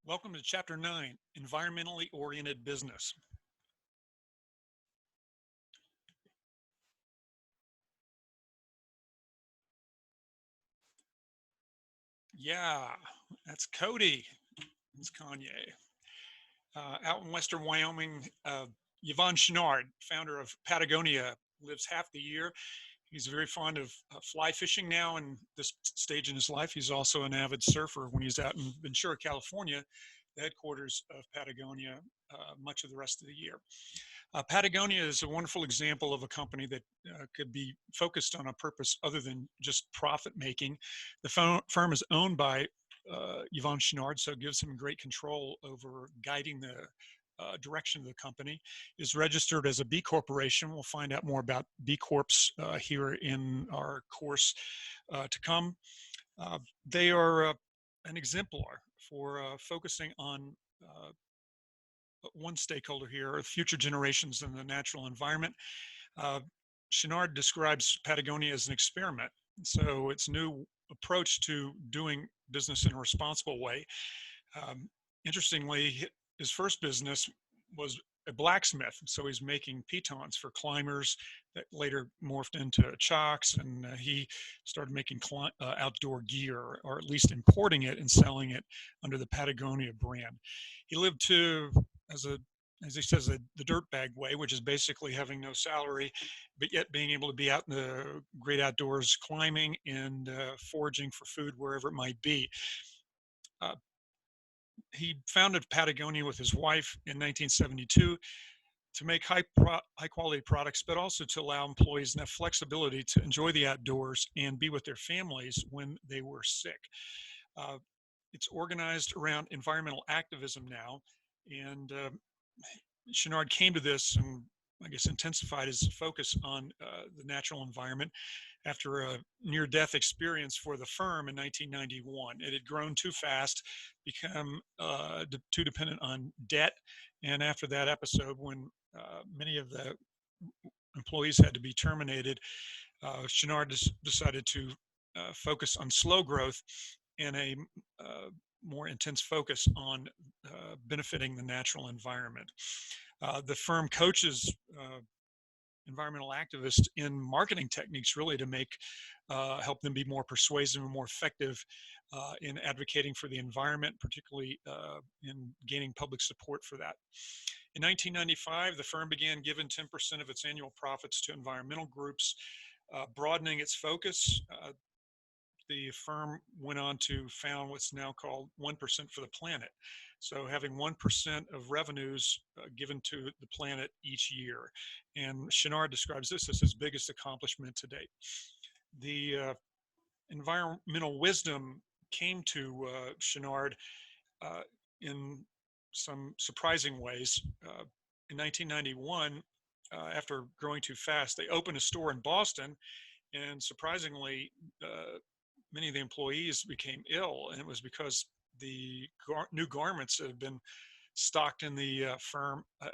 Welcome to Chapter 9, Environmentally Oriented Business. Yeah, that's Cody. It's Kanye. Out in Western Wyoming, Yvon Chouinard, founder of Patagonia, lives half the year. He's very fond of fly fishing now in this stage in his life. He's also an avid surfer when he's out in Ventura, California, the headquarters of Patagonia, much of the rest of the year. Patagonia is a wonderful example of a company that could be focused on a purpose other than just profit making. The firm is owned by Yvon Chouinard, so it gives him great control over guiding the direction of the company. Is registered as a B corporation. We'll find out more about B Corps here in our course to come. They are an exemplar for focusing on one stakeholder here, future generations in the natural environment. Chouinard describes Patagonia as an experiment. So it's a new approach to doing business in a responsible way. Interestingly, his first business was a blacksmith. So he's making pitons for climbers that later morphed into chocks, and he started making outdoor gear, or at least importing it and selling it under the Patagonia brand. He lived to, as he says, the dirtbag way, which is basically having no salary, but yet being able to be out in the great outdoors climbing and foraging for food wherever it might be. He founded Patagonia with his wife in 1972 to make high quality products, but also to allow employees enough flexibility to enjoy the outdoors and be with their families when they were sick. It's organized around environmental activism now, and Chouinard came to this and I guess intensified his focus on the natural environment after a near-death experience for the firm in 1991. It had grown too fast, become too dependent on debt, and after that episode, when many of the employees had to be terminated, Chouinard decided to focus on slow growth and a more intense focus on benefiting the natural environment. The firm coaches environmental activists in marketing techniques, really, to help them be more persuasive and more effective in advocating for the environment, particularly in gaining public support for that. In 1995, the firm began giving 10% of its annual profits to environmental groups, broadening its focus. The firm went on to found what's now called 1% for the Planet. So having 1% of revenues given to the planet each year. And Chouinard describes this as his biggest accomplishment to date. The environmental wisdom came to Chouinard in some surprising ways. In 1991, after growing too fast, they opened a store in Boston, and surprisingly, many of the employees became ill, and it was because the new garments that had been stocked in the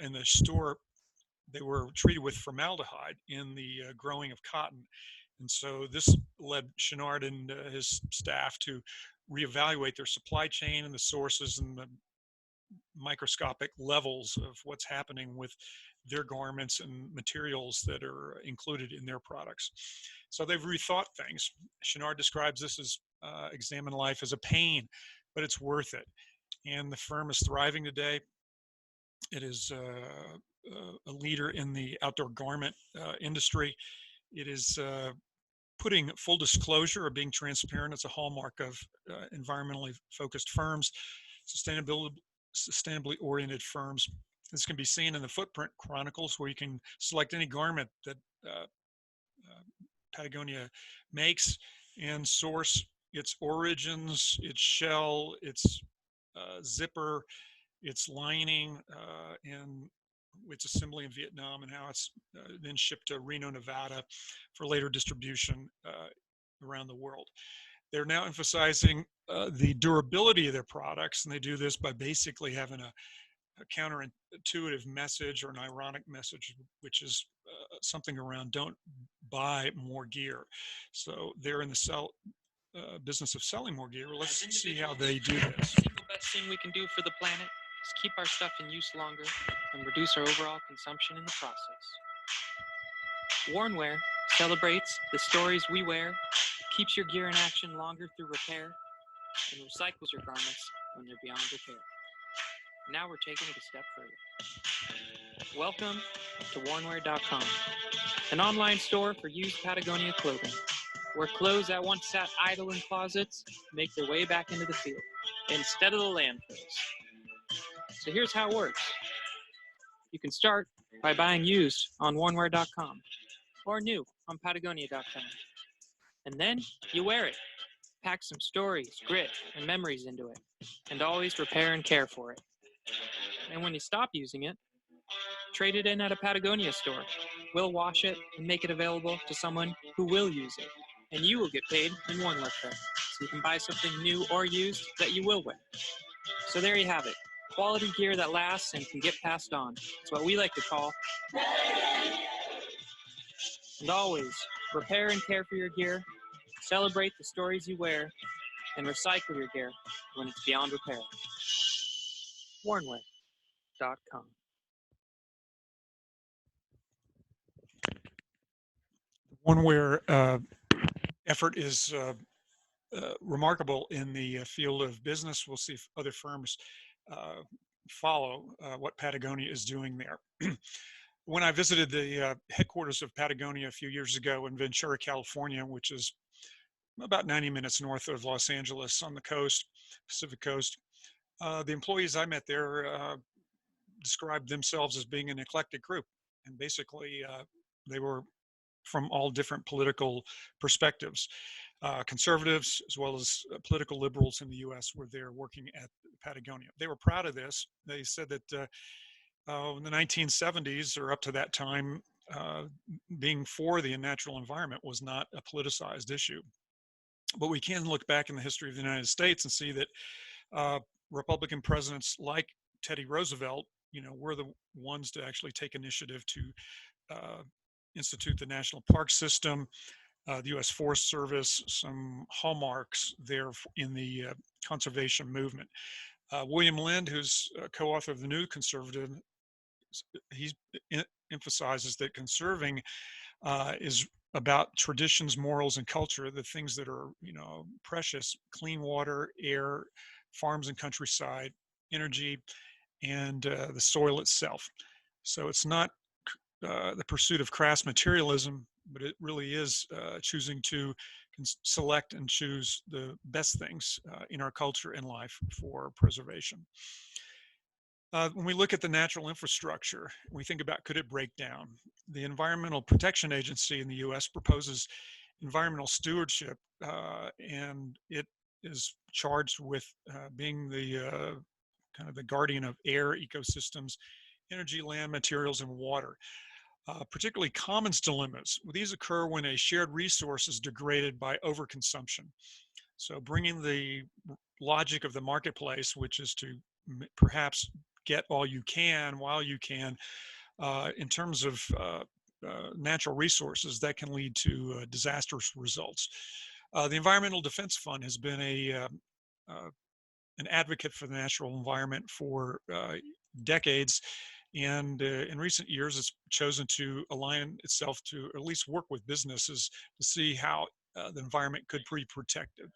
in the store, they were treated with formaldehyde in the growing of cotton. And so this led Chouinard and his staff to reevaluate their supply chain and the sources and the microscopic levels of what's happening with their garments and materials that are included in their products. So they've rethought things. Chouinard describes this as examine life as a pain, but it's worth it. And the firm is thriving today. It is a leader in the outdoor garment industry. It is putting full disclosure or being transparent. It's a hallmark of environmentally focused firms, sustainably oriented firms. This can be seen in the Footprint Chronicles, where you can select any garment that Patagonia makes and source its origins, its shell, its zipper, its lining, and its assembly in Vietnam, and how it's then shipped to Reno, Nevada for later distribution around the world. They're now emphasizing the durability of their products, and they do this by basically having a counterintuitive message or an ironic message, which is something around don't buy more gear. So they're in the business of selling more gear. Let's see how they do this. best thing we can do for the planet is keep our stuff in use longer and reduce our overall consumption in the process. Wornwear celebrates the stories we wear, keeps your gear in action longer through repair, and recycles your garments when they're beyond repair. Now we're taking it a step further. Welcome to Wornwear.com, an online store for used Patagonia clothing, where clothes that once sat idle in closets make their way back into the field instead of the landfills. So here's how it works. You can start by buying used on Wornwear.com or new on Patagonia.com. And then you wear it. Pack some stories, grit, and memories into it, and always repair and care for it. And when you stop using it, trade it in at a Patagonia store. We'll wash it and make it available to someone who will use it. And you will get paid in Wornwear credit, so you can buy something new or used that you will wear. So there you have it. Quality gear that lasts and can get passed on. It's what we like to call. And always, repair and care for your gear, celebrate the stories you wear, and recycle your gear when it's beyond repair. Wornwear.com. Wornwear effort is remarkable in the field of business. We'll see if other firms follow what Patagonia is doing there. When I visited the headquarters of Patagonia a few years ago in Ventura, California, which is about 90 minutes north of Los Angeles on the coast, Pacific coast, the employees I met there described themselves as being an eclectic group. And basically, they were from all different political perspectives. Conservatives as well as political liberals in the U.S. were there working at Patagonia. They were proud of this. They said that in the 1970s or up to that time, being for the natural environment was not a politicized issue. But we can look back in the history of the United States and see that Republican presidents like Teddy Roosevelt, were the ones to actually take initiative to institute the national park system, the U.S. Forest Service, some hallmarks there in the conservation movement. William Lind, who's co-author of The New Conservative, he emphasizes that conserving is about traditions, morals, and culture, the things that are, precious: clean water, air, farms and countryside, energy, and the soil itself. So it's not the pursuit of crass materialism, but it really is choosing to select and choose the best things in our culture and life for preservation. When we look at the natural infrastructure, we think about, could it break down? The Environmental Protection Agency in the U.S. proposes environmental stewardship, and it is charged with being the kind of the guardian of air, ecosystems, energy, land, materials, and water. Particularly commons dilemmas. These occur when a shared resource is degraded by overconsumption. So bringing the logic of the marketplace, which is to perhaps get all you can while you can, in terms of natural resources, that can lead to disastrous results. The Environmental Defense Fund has been an advocate for the natural environment for decades. And in recent years, it's chosen to align itself to, or at least work with businesses to see how the environment could be protected.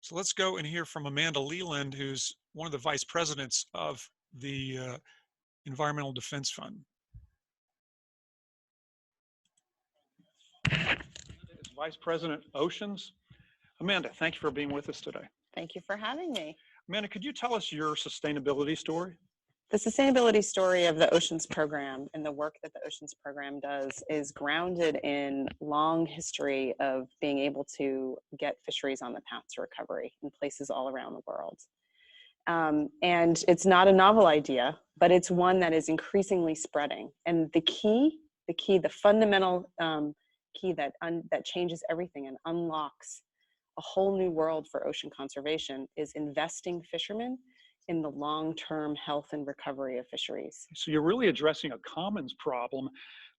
So let's go and hear from Amanda Leland, who's one of the vice presidents of the Environmental Defense Fund. Vice President Oceans. Amanda, thank you for being with us today. Thank you for having me. Amanda, could you tell us your sustainability story? The sustainability story of the Oceans Program and the work that the Oceans Program does is grounded in long history of being able to get fisheries on the path to recovery in places all around the world. And it's not a novel idea, but it's one that is increasingly spreading. And the fundamental key that changes everything and unlocks a whole new world for ocean conservation is investing fishermen in the long-term health and recovery of fisheries. So you're really addressing a commons problem,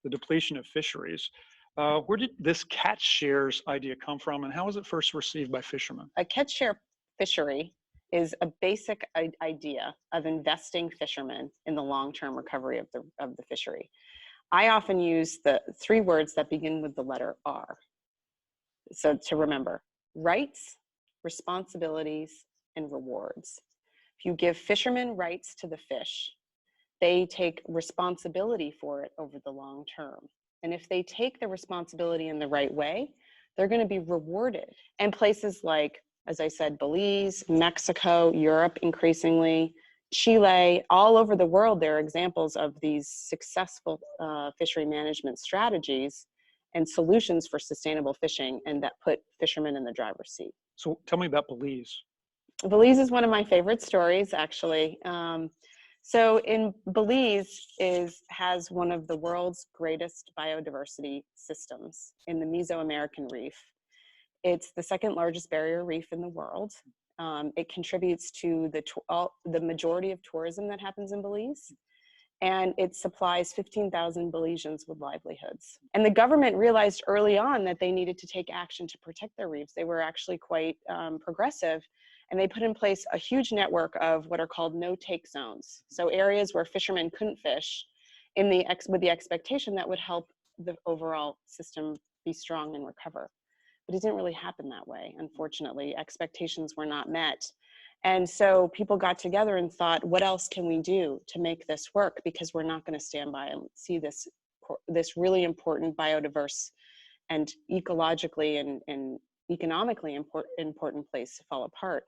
the depletion of fisheries. Where did this catch shares idea come from, and how was it first received by fishermen? A catch share fishery is a basic idea of investing fishermen in the long-term recovery of the fishery. I often use the 3 words that begin with the letter R. So to remember: rights, responsibilities, and rewards. If you give fishermen rights to the fish, they take responsibility for it over the long term. And if they take the responsibility in the right way, they're going to be rewarded. And places like, as I said, Belize, Mexico, Europe increasingly, Chile, all over the world, there are examples of these successful fishery management strategies and solutions for sustainable fishing, and that put fishermen in the driver's seat. So tell me about Belize. Belize is one of my favorite stories, actually. So in Belize has one of the world's greatest biodiversity systems in the Mesoamerican reef. It's the 2nd largest barrier reef in the world. It contributes to the majority of tourism that happens in Belize, and it supplies 15,000 Belizeans with livelihoods. And the government realized early on that they needed to take action to protect their reefs. They were actually quite progressive, and they put in place a huge network of what are called no-take zones. So areas where fishermen couldn't fish with the expectation that would help the overall system be strong and recover. But it didn't really happen that way, unfortunately. Expectations were not met. And so people got together and thought, what else can we do to make this work? Because we're not going to stand by and see this really important biodiverse and ecologically and economically important place fall apart.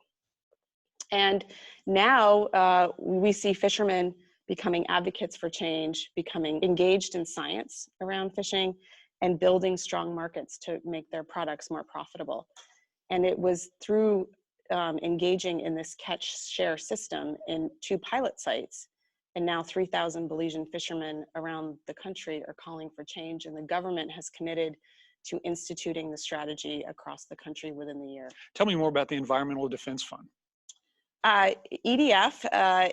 And now we see fishermen becoming advocates for change, becoming engaged in science around fishing, and building strong markets to make their products more profitable. And it was through engaging in this catch-share system in 2 pilot sites, and now 3,000 Belizean fishermen around the country are calling for change, and the government has committed to instituting the strategy across the country within the year. Tell me more about the Environmental Defense Fund. EDF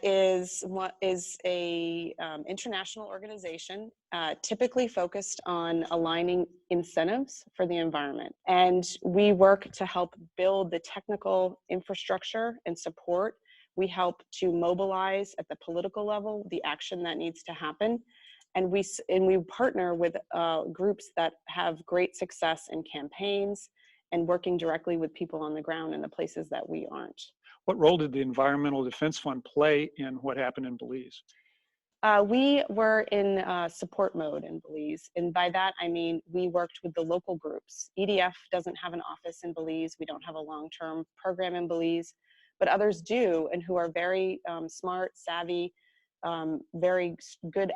is a international organization typically focused on aligning incentives for the environment. And we work to help build the technical infrastructure and support. We help to mobilize at the political level the action that needs to happen. And we partner with groups that have great success in campaigns and working directly with people on the ground in the places that we aren't. What role did the Environmental Defense Fund play in what happened in Belize? We were in support mode in Belize. And by that, I mean, we worked with the local groups. EDF doesn't have an office in Belize. We don't have a long-term program in Belize, but others do, and who are very smart, savvy, very good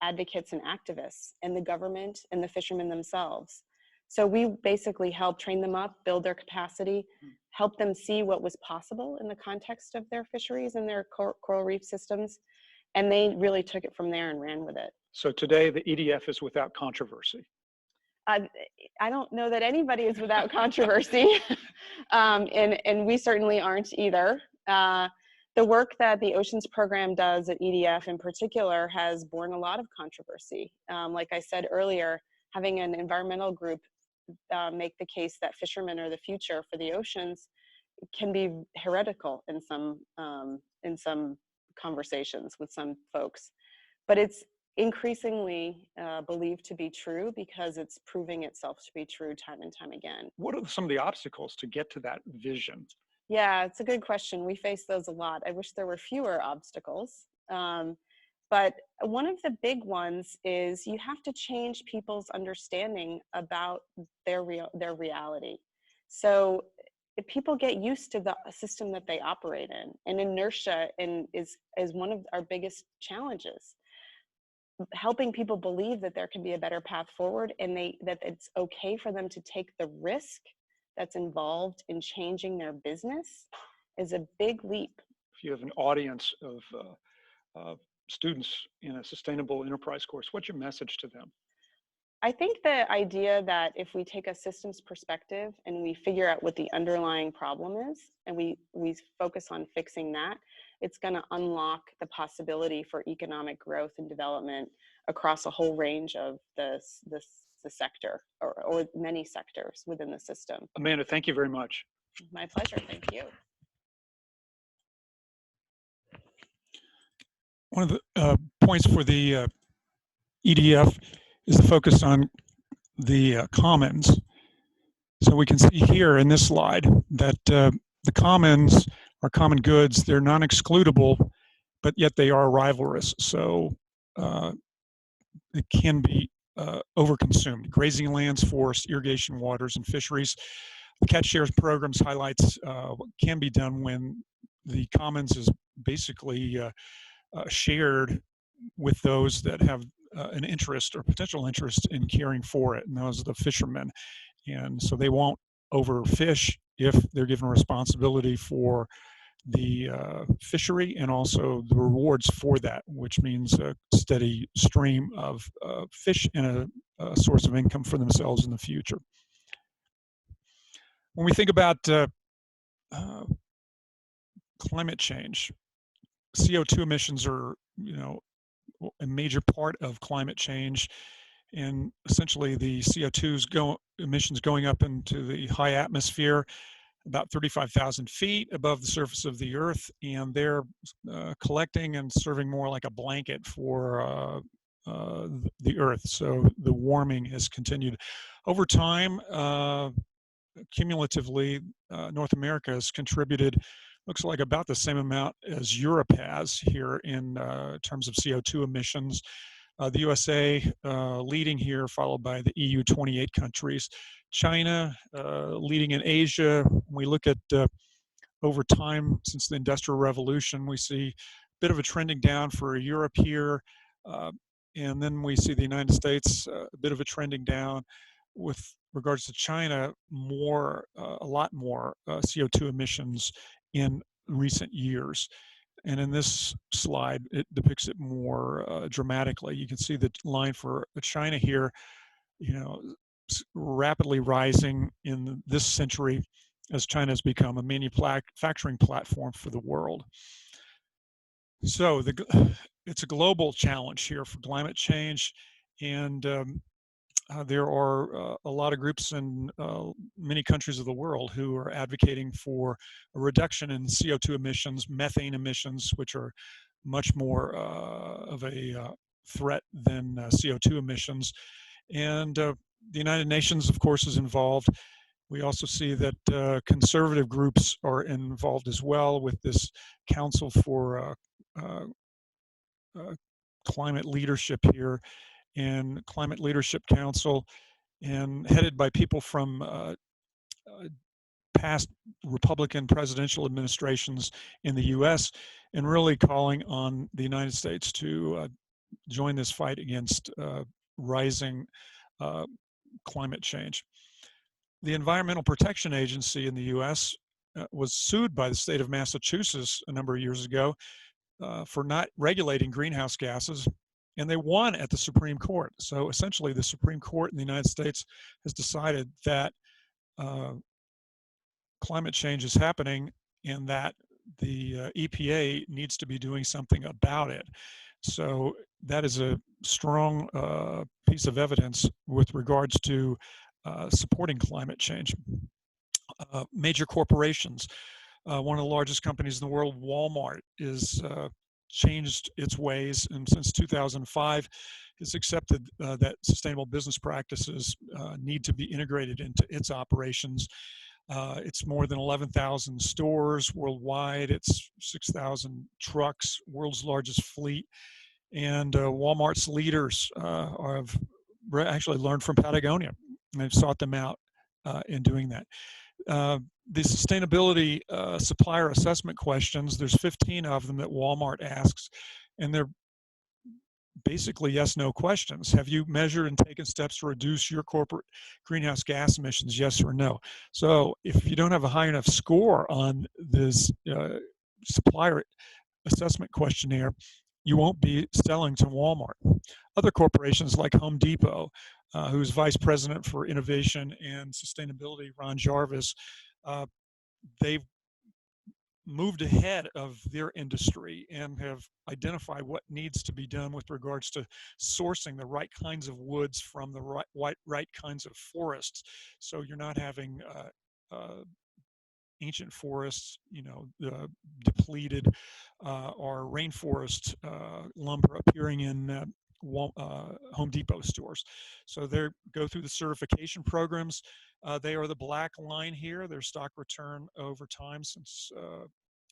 advocates and activists, and the government and the fishermen themselves. So we basically helped train them up, build their capacity, help them see what was possible in the context of their fisheries and their coral reef systems. And they really took it from there and ran with it. So today the EDF is without controversy. I don't know that anybody is without controversy, and we certainly aren't either. The work that the Oceans Program does at EDF in particular has borne a lot of controversy. Like I said earlier, having an environmental group make the case that fishermen are the future for the oceans can be heretical in some conversations with some folks, but it's increasingly believed to be true because it's proving itself to be true time and time again. What are some of the obstacles to get to that vision? Yeah, it's a good question. We face those a lot. I wish there were fewer obstacles. But one of the big ones is you have to change people's understanding about their reality. So if people get used to the system that they operate in, and inertia is one of our biggest challenges. Helping people believe that there can be a better path forward, and that it's okay for them to take the risk that's involved in changing their business is a big leap. If you have an audience of students in a sustainable enterprise course, what's your message to them? I think the idea that if we take a systems perspective and we figure out what the underlying problem is, and we focus on fixing that, it's going to unlock the possibility for economic growth and development across a whole range of the sector or many sectors within the system. Amanda, thank you very much. My pleasure. Thank you. One of the points for the EDF is the focus on the commons. So we can see here in this slide that the commons are common goods. They're non-excludable, but yet they are rivalrous. So it can be overconsumed. Grazing lands, forests, irrigation waters, and fisheries. The Catch Shares programs highlights what can be done when the commons is basically shared with those that have an interest or potential interest in caring for it, and those are the fishermen. And so they won't overfish if they're given responsibility for the fishery and also the rewards for that, which means a steady stream of fish and a source of income for themselves in the future. When we think about climate change, CO2 emissions are, a major part of climate change, and essentially the CO2 emissions going up into the high atmosphere about 35,000 feet above the surface of the Earth, and they're collecting and serving more like a blanket for the Earth. So the warming has continued. Over time, cumulatively, North America has contributed, looks like about the same amount as Europe has here in terms of CO2 emissions. The USA leading here, followed by the EU 28 countries. China leading in Asia. When we look at over time since the Industrial Revolution, we see a bit of a trending down for Europe here. And then we see the United States, a bit of a trending down. With regards to China, a lot more CO2 emissions in recent years. And in this slide, it depicts it more dramatically. You can see the line for China here, rapidly rising in this century as China has become a manufacturing platform for the world. So it's a global challenge here for climate change, and there are a lot of groups in many countries of the world who are advocating for a reduction in CO2 emissions, methane emissions, which are much more of a threat than CO2 emissions. And the United Nations, of course, is involved. We also see that conservative groups are involved as well with this Council for Climate Leadership here, and Climate Leadership Council, and headed by people from past Republican presidential administrations in the US, and really calling on the United States to join this fight against rising climate change. The Environmental Protection Agency in the US was sued by the state of Massachusetts a number of years ago for not regulating greenhouse gases, and they won at the Supreme Court. So essentially, the Supreme Court in the United States has decided that climate change is happening and that the EPA needs to be doing something about it. So that is a strong piece of evidence with regards to supporting climate change. Major corporations. One of the largest companies in the world, Walmart, is changed its ways, and since 2005 has accepted that sustainable business practices need to be integrated into its operations. It's more than 11,000 stores worldwide. It's 6,000 trucks, world's largest fleet. And Walmart's leaders have actually learned from Patagonia, and they've sought them out in doing that. The sustainability supplier assessment questions, there's 15 of them that Walmart asks, and they're basically yes/no questions. Have you measured and taken steps to reduce your corporate greenhouse gas emissions, yes or no? So if you don't have a high enough score on this supplier assessment questionnaire, you won't be selling to Walmart. Other corporations like Home Depot, who's Vice President for Innovation and Sustainability, Ron Jarvis, they've moved ahead of their industry and have identified what needs to be done with regards to sourcing the right kinds of woods from the right kinds of forests. So you're not having ancient forests, depleted or rainforest lumber appearing in Home Depot stores. So they go through the certification programs. They are the black line here. Their stock return over time since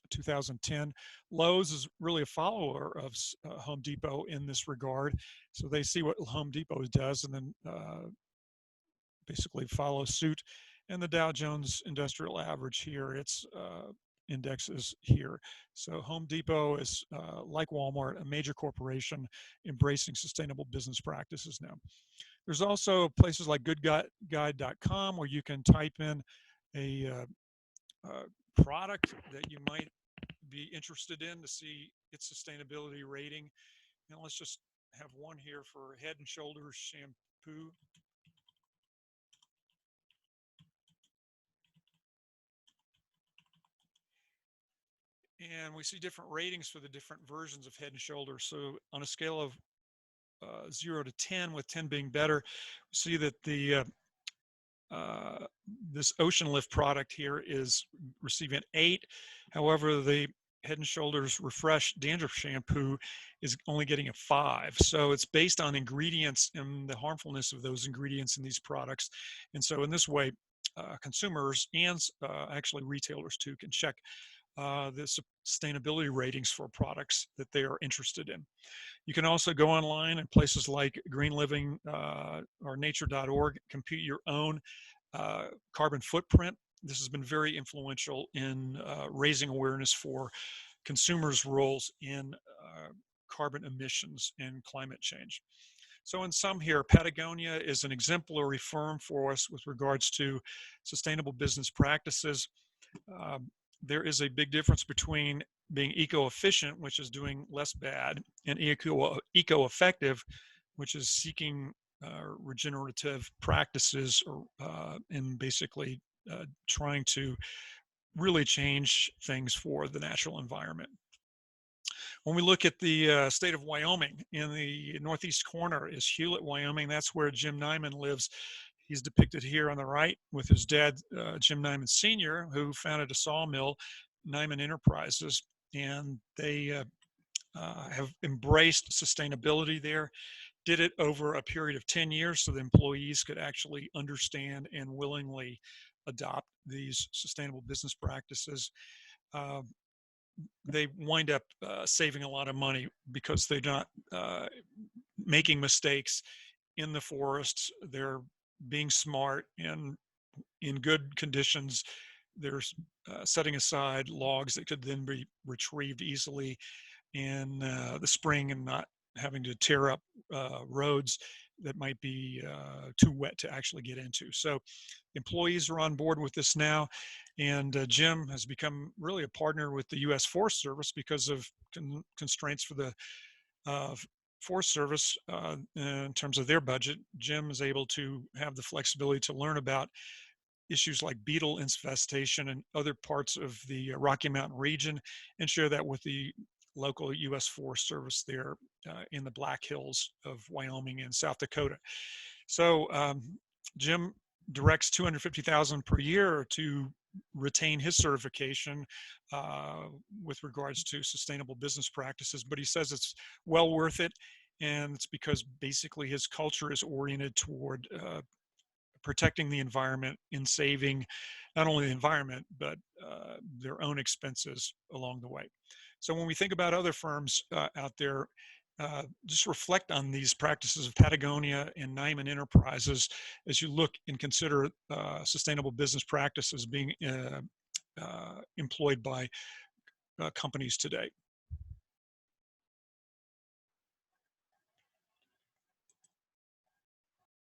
2010. Lowe's is really a follower of Home Depot in this regard. So they see what Home Depot does and then basically follow suit. And the Dow Jones Industrial Average here, its indexes here. So Home Depot is, like Walmart, a major corporation embracing sustainable business practices now. There's also places like goodguide.com where you can type in a product that you might be interested in to see its sustainability rating. And let's just have one here for Head and Shoulders shampoo. And we see different ratings for the different versions of Head and Shoulders. So on a scale of 0 to 10, with 10 being better, we see that the this Ocean Lift product here is receiving an 8. However, the Head and Shoulders Refresh Dandruff Shampoo is only getting a 5. So it's based on ingredients and the harmfulness of those ingredients in these products. And so in this way, consumers and actually retailers too can check the sustainability ratings for products that they are interested in. You can also go online at places like Green Living or nature.org, compute your own carbon footprint. This has been very influential in raising awareness for consumers' roles in carbon emissions and climate change. So in sum here, Patagonia is an exemplary firm for us with regards to sustainable business practices. There is a big difference between being eco-efficient, which is doing less bad, and eco-effective, which is seeking regenerative practices and basically trying to really change things for the natural environment. When we look at the state of Wyoming, in the northeast corner is Hewlett, Wyoming. That's where Jim Nyman lives. He's depicted here on the right with his dad, Jim Nyman Sr., who founded a sawmill, Nyman Enterprises, and they have embraced sustainability there, did it over a period of 10 years so the employees could actually understand and willingly adopt these sustainable business practices. They wind up saving a lot of money because they're not making mistakes in the forests. They're being smart and in good conditions. They're setting aside logs that could then be retrieved easily in the spring and not having to tear up roads that might be too wet to actually get into. So employees are on board with this now, and Jim has become really a partner with the U.S. Forest Service because of constraints for the Forest Service in terms of their budget. Jim is able to have the flexibility to learn about issues like beetle infestation and other parts of the Rocky Mountain region and share that with the local U.S. Forest Service there in the Black Hills of Wyoming and South Dakota. So Jim directs $250,000 per year to retain his certification with regards to sustainable business practices, but he says it's well worth it, and it's because basically his culture is oriented toward protecting the environment and saving not only the environment, but their own expenses along the way. So when we think about other firms out there, just reflect on these practices of Patagonia and Nyman Enterprises as you look and consider sustainable business practices being employed by companies today.